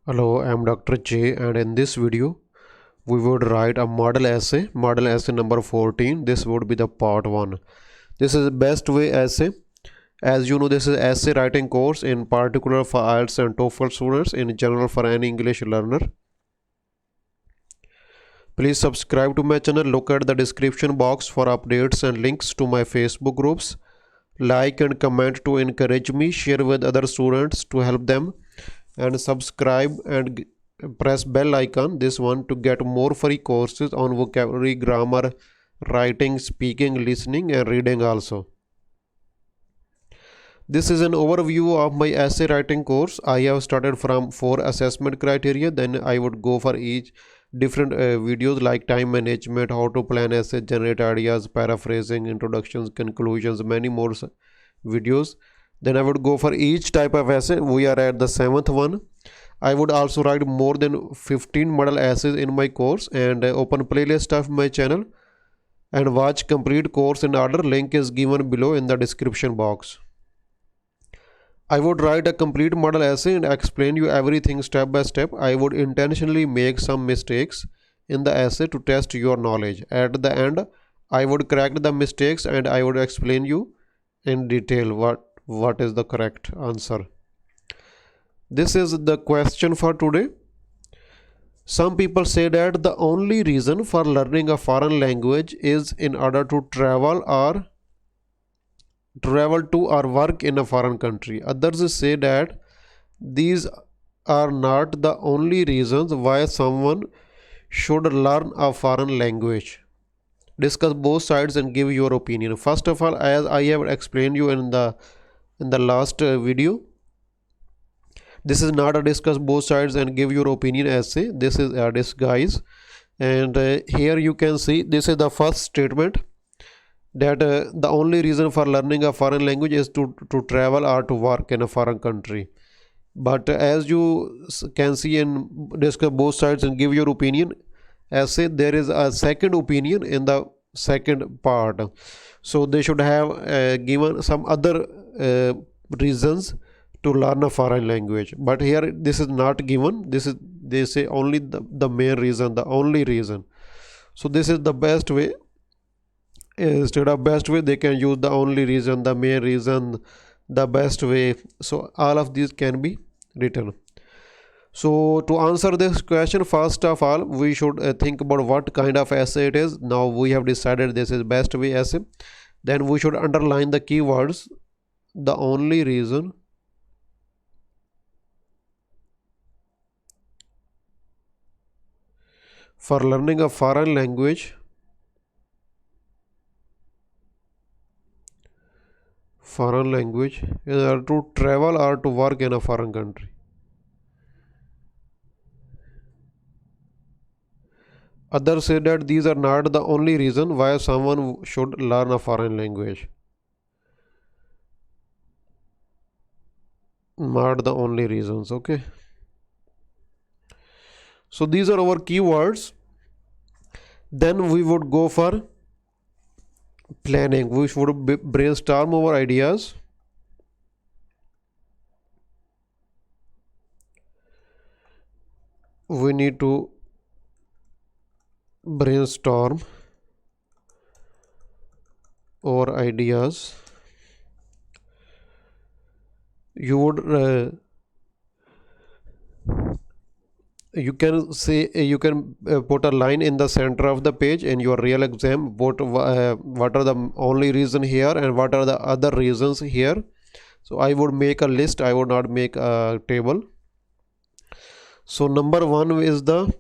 Hello, I'm Dr. J, and in this video we would write a model essay number 14. This would be the part 1. This is the best way essay. As you know, this is essay writing course in particular for Ielts and TOEFL students, in general for any English learner. Please subscribe to my channel, look at the description box for updates and links to my Facebook groups. Like and comment to encourage me, share with other students to help them, and subscribe and press bell icon this one to get more free courses on vocabulary, grammar, writing, speaking, listening and reading also. This is an overview of my essay writing course. I have started from 4 assessment criteria, then I would go for each different videos like time management, how to plan essay, generate ideas, paraphrasing, introductions, conclusions, many more videos. Then I would go for each type of essay. We are at the 7th one. I would also write more than 15 model essays in my course, and open playlist of my channel and watch complete course in order. Link is given below in the description box. I would write a complete model essay and explain you everything step by step. I would intentionally make some mistakes in the essay to test your knowledge. At the end, I would correct the mistakes and I would explain you in detail what is the correct answer. This is the question for today. Some people say that the only reason for learning a foreign language is in order to travel to or work in a foreign country. Others say that these are not the only reasons why someone should learn a foreign language. Discuss both sides and give your opinion. First of all, as I have explained you in the last video, this is not a discuss both sides and give your opinion essay. This is a disguise, and here you can see this is the first statement that the only reason for learning a foreign language is to travel or to work in a foreign country. But as you can see and discuss both sides and give your opinion essay, there is a second opinion in the second part. So they should have given some other reasons to learn a foreign language, but here this is not given. This is, they say only the main reason, the only reason. So this is the best way. Instead of best way, they can use the only reason, the main reason, the best way. So all of these can be written. So to answer this question, first of all we should think about what kind of essay it is. Now we have decided this is best way essay. Then we should underline the keywords, the only reason, for learning a foreign language, in order to travel or to work in a foreign country. Others say that these are not the only reason why someone should learn a foreign language. Not the only reasons. Okay. So these are our keywords. Then we would go for planning. We should brainstorm our ideas. We need to brainstorm our ideas. You would you can say you can put a line in the center of the page in your real exam. What are the only reason here and what are the other reasons here. So I would make a list, I would not make a table. So number 1 is the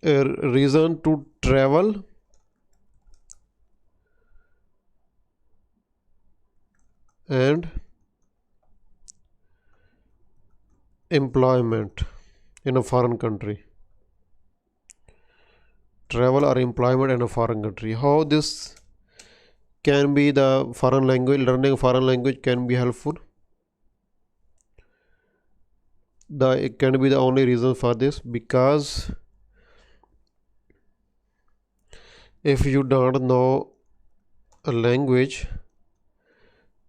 reason to travel and employment in a foreign country. Travel or employment in a foreign country. How this can be the foreign language, learning foreign language can be helpful. It can be the only reason for this, because if you don't know a language,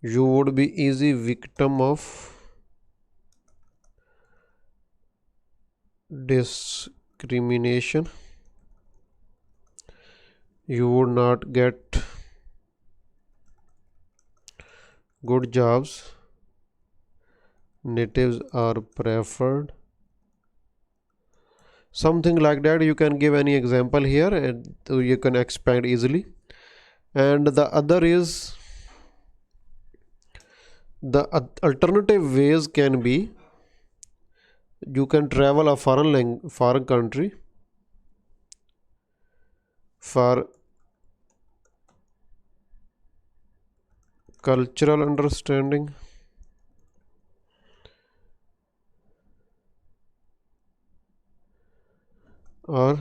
you would be easy victim of discrimination, you would not get good jobs, natives are preferred, something like that. You can give any example here and you can expand easily. And the other is the alternative ways can be, you can travel a foreign country for cultural understanding, or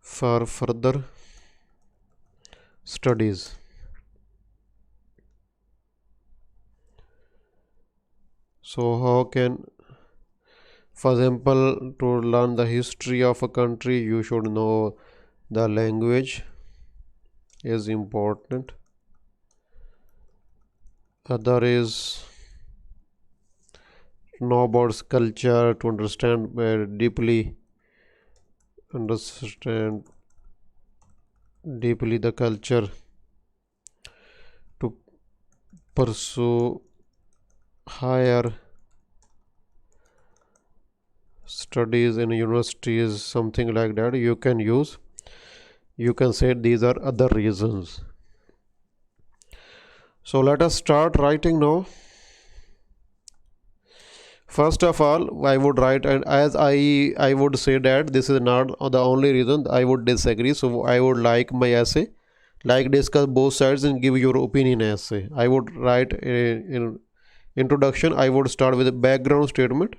for further studies. So how can, for example, to learn the history of a country, you should know the language is important. Other is know about culture to understand understand deeply the culture, to pursue higher studies in universities, something like that. You can use, you can say these are other reasons. So let us start writing now. First of all, I would write, and as I would say that this is not the only reason, I would disagree. So I would like my essay, like discuss both sides and give your opinion essay. I would write in introduction. I would start with a background statement.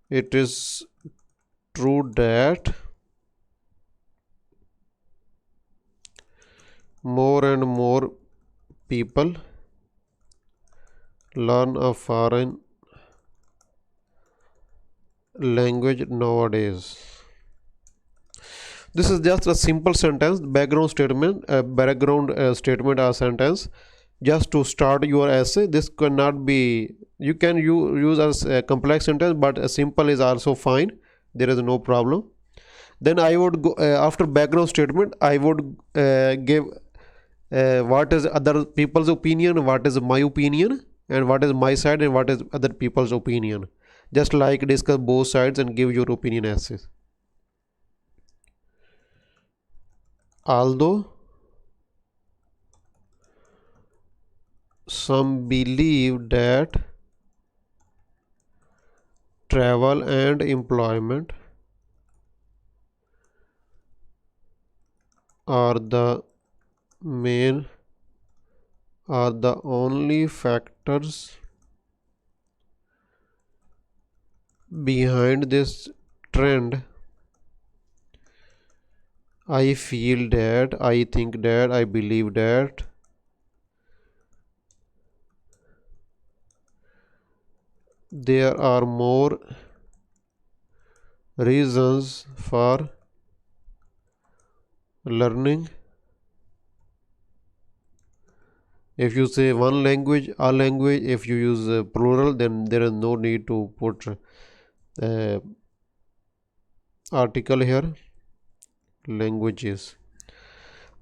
It is true that more and more people learn a foreign language nowadays. This is just a simple sentence, background statement or sentence, just to start your essay. This cannot be, you can use as a complex sentence, but a simple is also fine. There is no problem. Then I would go after background statement. I would give what is other people's opinion, what is my opinion, and what is my side, and what is other people's opinion. Just like discuss both sides and give your opinion essays. Although some believe that travel and employment are the main are the only factors behind this trend, I feel that, I think that, I believe that there are more reasons for learning. If you say one language, a language, if you use plural, then there is no need to put article here, languages.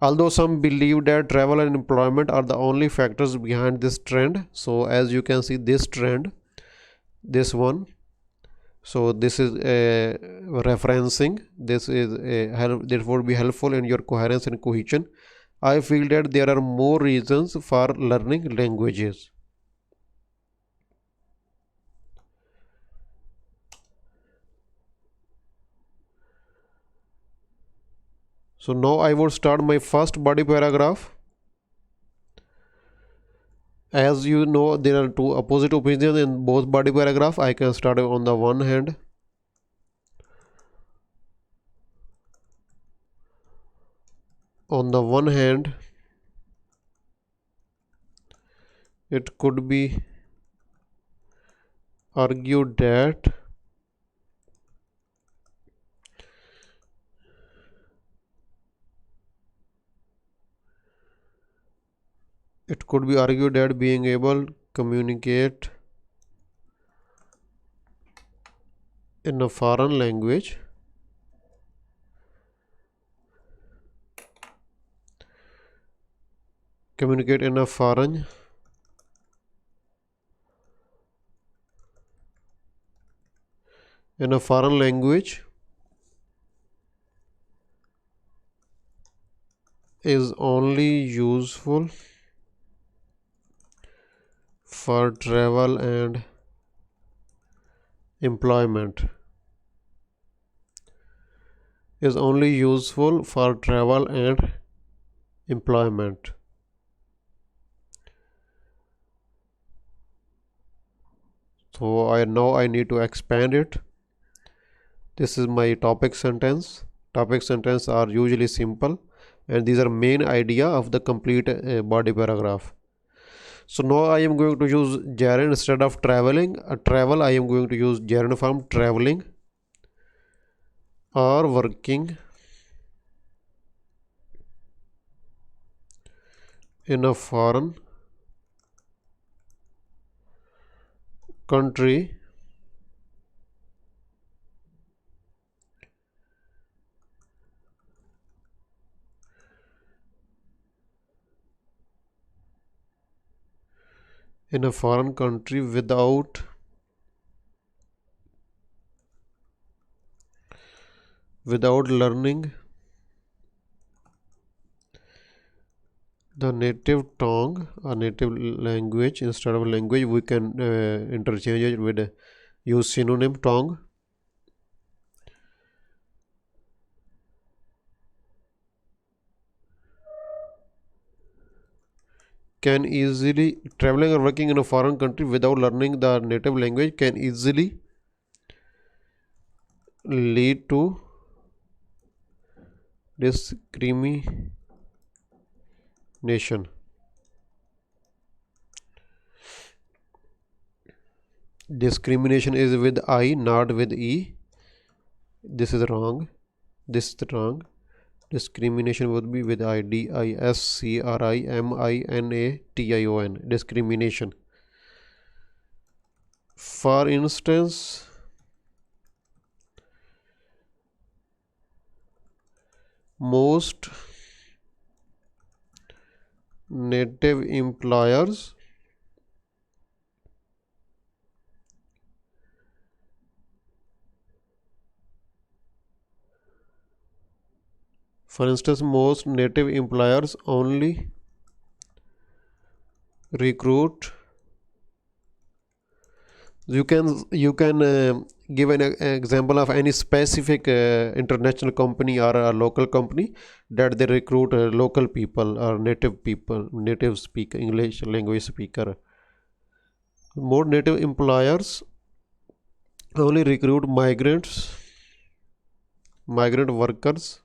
Although some believe that travel and employment are the only factors behind this trend. So as you can see, this trend, this one, so this is referencing, this is this would be helpful in your coherence and cohesion. I feel that there are more reasons for learning languages. So now I would start my first body paragraph. As you know, there are two opposite opinions in both body paragraph. I can start on the one hand. On the one hand, it could be argued that being able to communicate in a foreign language communicate in a foreign language is only useful for travel and employment is only useful for travel and employment. So I need to expand it. This is my topic sentence. Topic sentence are usually simple, and these are main idea of the complete body paragraph. So now I am going to use gerund instead of traveling. Travel, I am going to use gerund form traveling or working in a foreign country in a foreign country without learning the native tongue or native language. Instead of language we can interchange it with use synonym tongue. Can easily traveling or working in a foreign country without learning the native language can easily lead to discrimination. Discrimination is with I, not with E. This is wrong. This is wrong. Discrimination would be with I. Discrimination. Discrimination. For instance, most native employers most native employers only recruit. You can give an example of any specific international company or a local company that they recruit local people or native speaker, English language speaker. More native employers only recruit migrant workers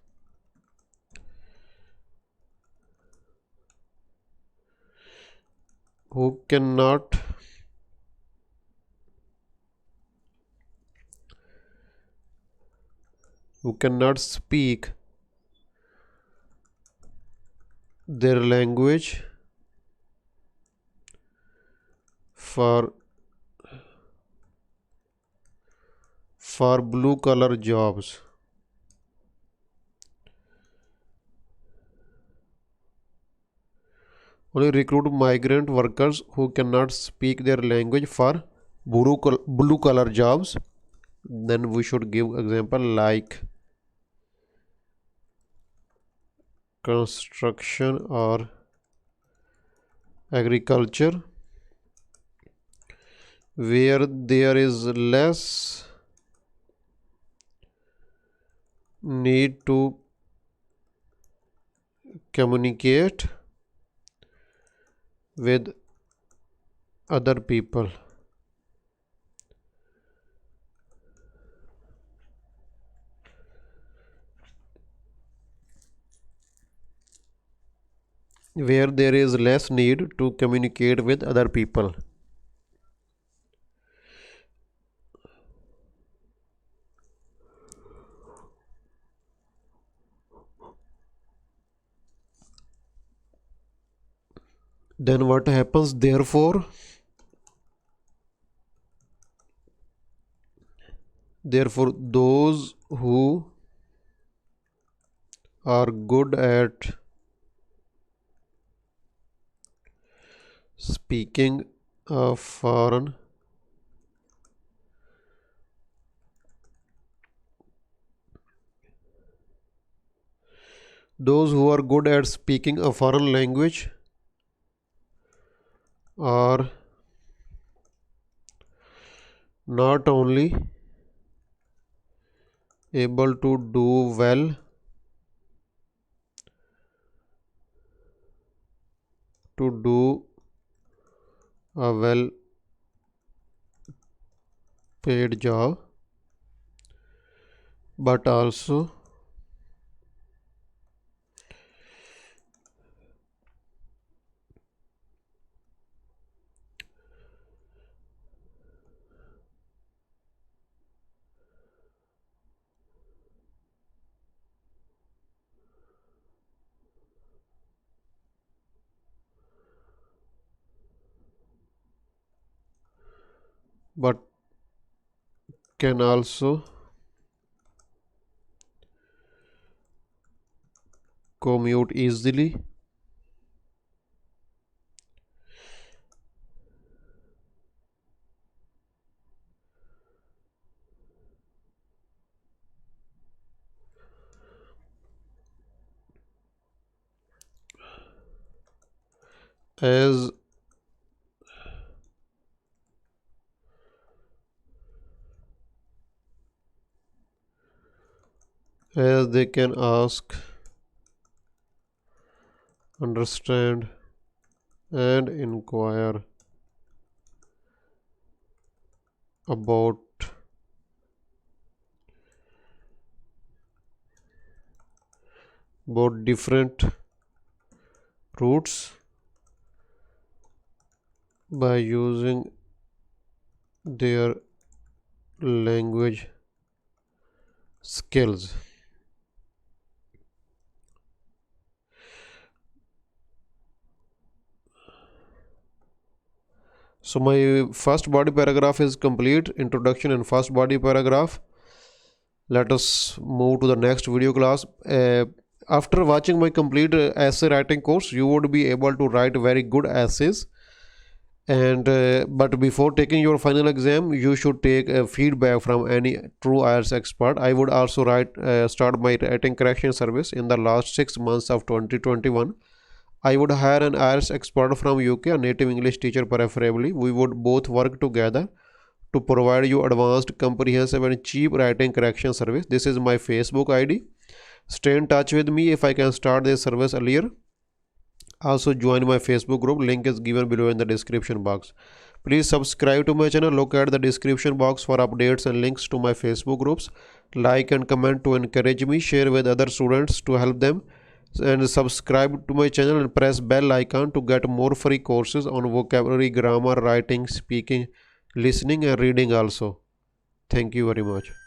who cannot speak their language for blue collar jobs. Only recruit migrant workers who cannot speak their language for blue collar jobs. Then we should give example like construction or agriculture, where there is less need to communicate with other people. Where there is less need to communicate with other people. Then what happens? Therefore, Therefore, those who are good at speaking a foreign those who are good at speaking a foreign language are not only able to do well to do a well paid job, but also but can also commute easily as they can ask, understand, and inquire about different routes by using their language skills. So my first body paragraph is complete, introduction and first body paragraph. Let us move to the next video class. After watching my complete essay writing course, you would be able to write very good essays. And but before taking your final exam, you should take feedback from any true IELTS expert. I would also start my writing correction service in the last 6 months of 2021. I would hire an IELTS expert from UK, a native English teacher preferably. We would both work together to provide you advanced, comprehensive and cheap writing correction service. This is my Facebook ID. Stay in touch with me if I can start this service earlier. Also join my Facebook group, link is given below in the description box. Please subscribe to my channel, look at the description box for updates and links to my Facebook groups. Like and comment to encourage me, share with other students to help them, and subscribe to my channel and press bell icon to get more free courses on vocabulary, grammar, writing, speaking, listening and reading also. Thank you very much.